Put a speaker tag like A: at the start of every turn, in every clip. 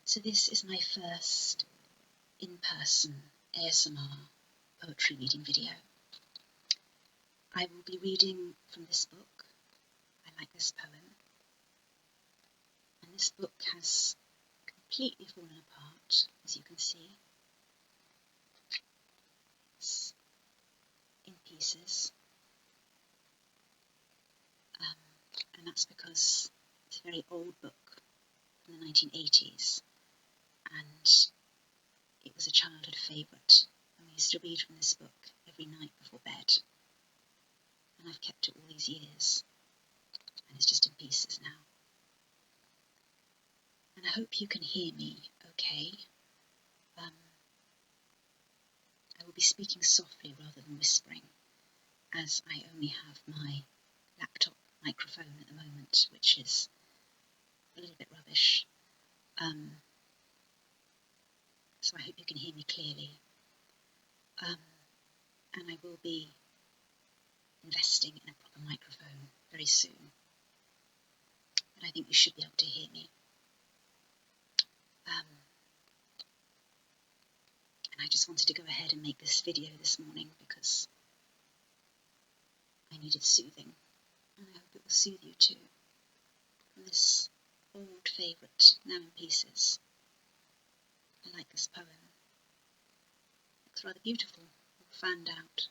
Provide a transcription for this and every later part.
A: So this is my first in-person ASMR poetry reading video. I will be reading from this book. I like this poem. And this book has completely fallen apart, as you can see. It's in pieces. And that's because it's a very old book from the 1980s. And it was a childhood favourite. And we used to read from this book every night before bed. And I've kept it all these years. And it's just in pieces now. And I hope you can hear me okay. I will be speaking softly rather than whispering, as I only have my laptop microphone at the moment, which is a little bit rubbish. So I hope you can hear me clearly. And I will be investing in a proper microphone very soon. But I think you should be able to hear me. And I just wanted to go ahead and make this video this morning because I needed soothing. And I hope it will soothe you too. From this old favourite, now in pieces. I like this poem. It's rather beautiful, all fanned out.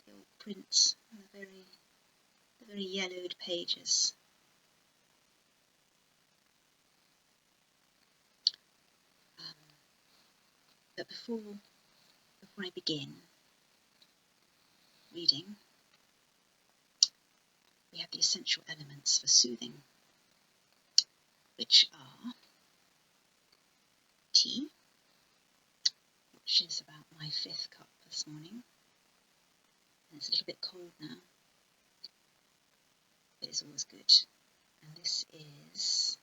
A: The old prints and the very yellowed pages. But before I begin reading, we have the essential elements for soothing, which are tea, which is about my 5th cup this morning, and it's a little bit cold now, but it's always good. And this is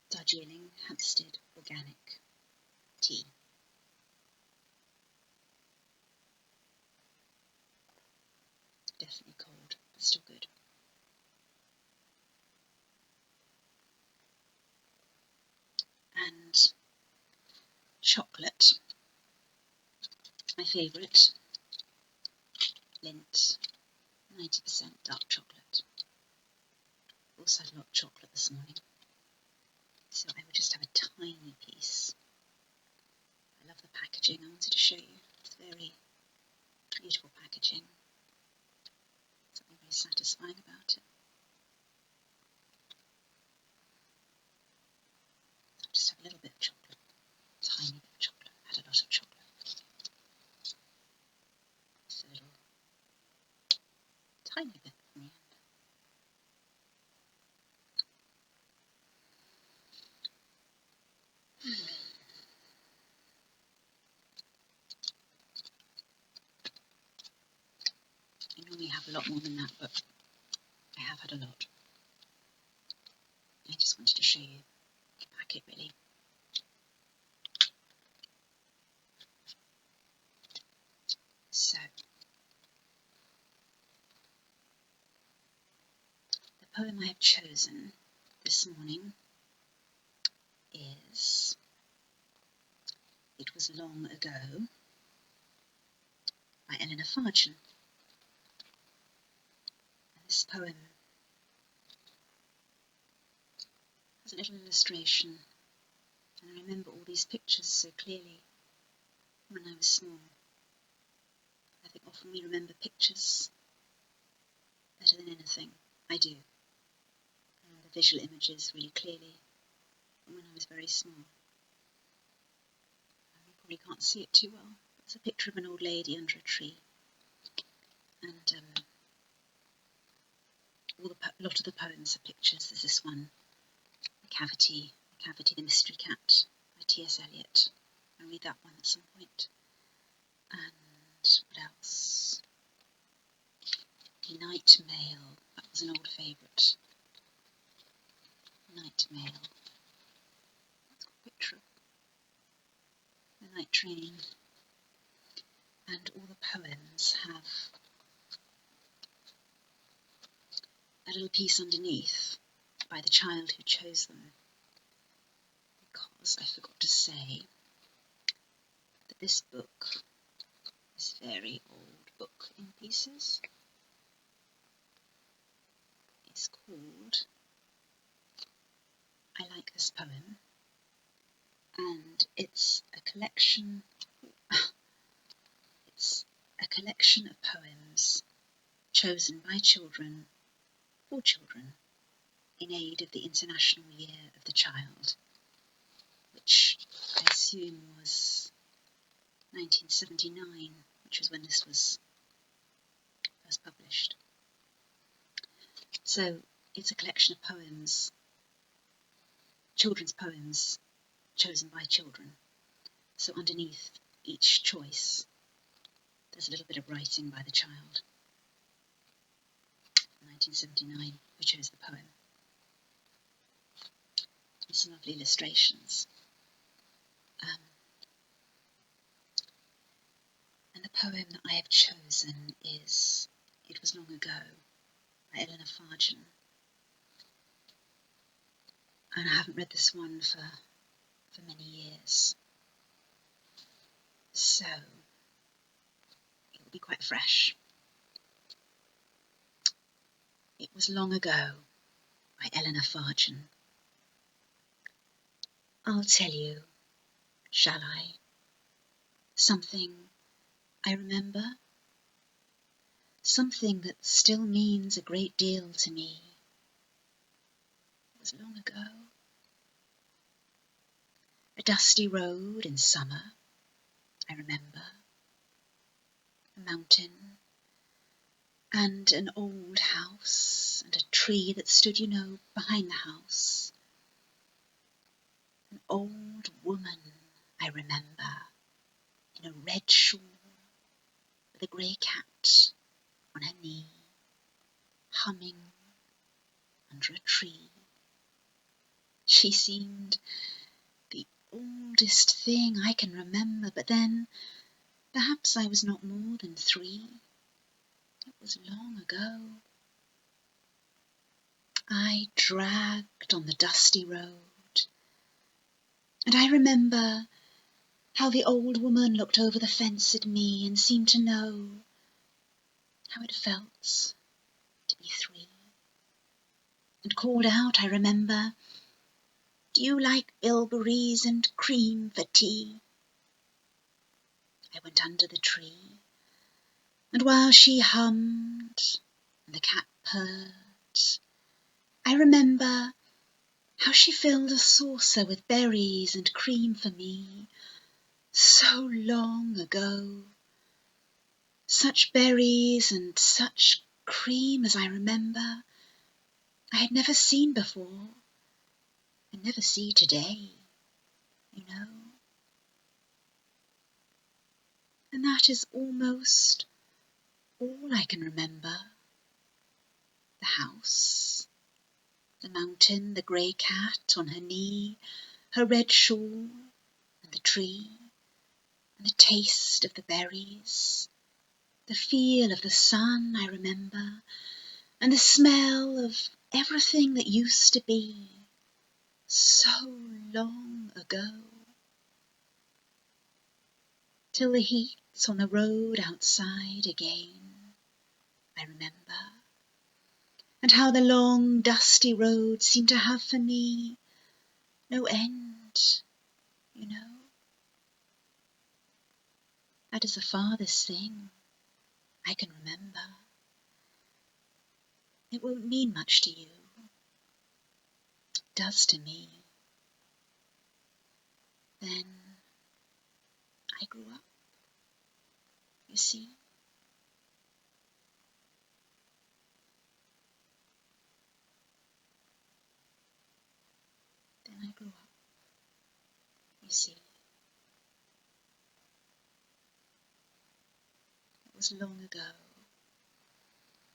A: Darjeeling Hampstead Organic Tea. Definitely cold, but still good. And chocolate, my favourite, Lindt, 90% dark chocolate. Also had a lot of chocolate this morning, so I would just have a tiny piece. I love the packaging. I wanted to show you. It's very beautiful packaging. Something very satisfying about it. I'll just have a little bit of chocolate, tiny bit of chocolate. I had a lot of chocolate. Just a little, tiny bit in the end. I normally have a lot more than that, but I have had a lot. I just wanted to show you the packet, really. So, the poem I have chosen this morning is It Was Long Ago by Eleanor Farjeon. And this poem has a little illustration, and I remember all these pictures so clearly when I was small. I think often we remember pictures better than anything. I do. I remember visual images really clearly from when I was very small. You probably can't see it too well. It's a picture of an old lady under a tree. And a lot of the poems are pictures. There's this one, The Cavity, the Mystery Cat by T.S. Eliot. I'll read that one at some point. And what else? Night Mail. That was an old favourite. Night Mail. That's got a picture of the night train. And all the poems have a little piece underneath by the child who chose them, because I forgot to say that this book, this very old book in pieces, is called I Like This Poem, and it's a collection of poems chosen by children for children in aid of the International Year of the Child, which I assume was 1979, which was when this was first published. So it's a collection of poems, children's poems chosen by children. So underneath each choice, there's a little bit of writing by the child in 1979 who chose the poem. And some lovely illustrations. And the poem that I have chosen is It Was Long Ago by Eleanor Farjeon. And I haven't read this one for many years. So it will be quite fresh. It Was Long Ago by Eleanor Farjeon. I'll tell you, shall I? Something I remember, something that still means a great deal to me. It was long ago. A dusty road in summer, I remember. A mountain, and an old house, and a tree that stood, behind the house. An old woman, I remember, in a red shawl, with a grey cat on her knee, humming under a tree. She seemed the oldest thing I can remember, but then perhaps I was not more than 3. It was long ago. I dragged on the dusty road, and I remember how the old woman looked over the fence at me and seemed to know how it felt to be 3, and called out, I remember, "Do you like bilberries and cream for tea?" I went under the tree, and while she hummed and the cat purred, I remember how she filled a saucer with berries and cream for me, so long ago. Such berries and such cream as I remember I had never seen before, and never see today, And that is almost all I can remember. The house, the mountain, the grey cat on her knee, her red shawl, and the tree, and the taste of the berries, the feel of the sun, I remember, and the smell of everything that used to be so long ago. Till the heat on the road outside again, I remember, and how the long dusty road seemed to have for me no end, That is the farthest thing I can remember. It won't mean much to you. It does to me. Then I grew up, you see. Then I grew up, you see. It was long ago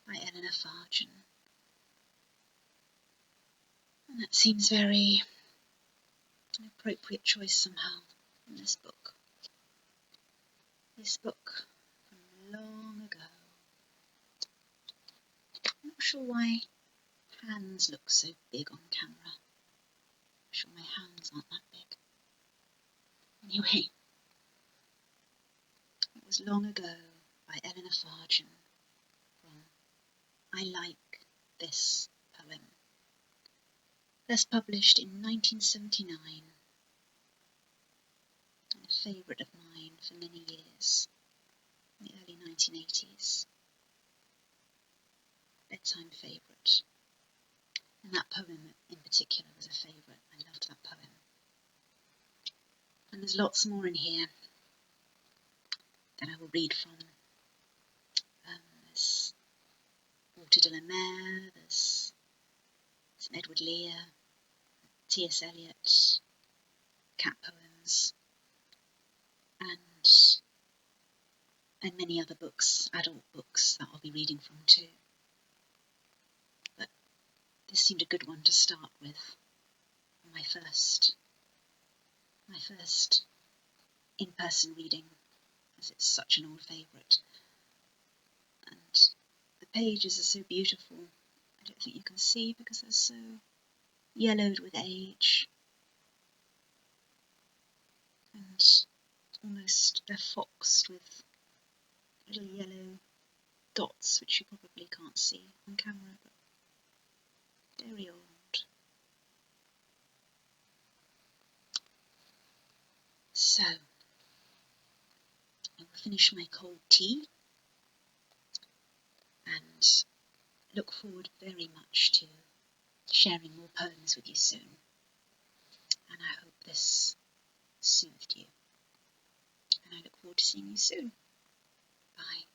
A: by Eleanor Farjeon. And that seems very an appropriate choice somehow in this book. This book from long ago. I'm not sure why hands look so big on camera. I'm sure my hands aren't that big. Anyway, it was long ago by Eleanor Farjeon from I Like This Poem. First published in 1979, and a favourite of mine for many years, in the early 1980s. Bedtime favourite. And that poem in particular was a favourite. I loved that poem. And there's lots more in here that I will read from. There's Walter de la Mare, there's some Edward Lear, T.S. Eliot, cat poems, and many other books, adult books that I'll be reading from too. But this seemed a good one to start with. My first in-person reading, as it's such an old favourite. And the pages are so beautiful. I don't think you can see because they're so yellowed with age. And almost they're foxed with little yellow dots, which you probably can't see on camera, but very old. So, I will finish my cold tea and look forward very much to sharing more poems with you soon. And I hope this soothed you. And I look forward to seeing you soon. Bye.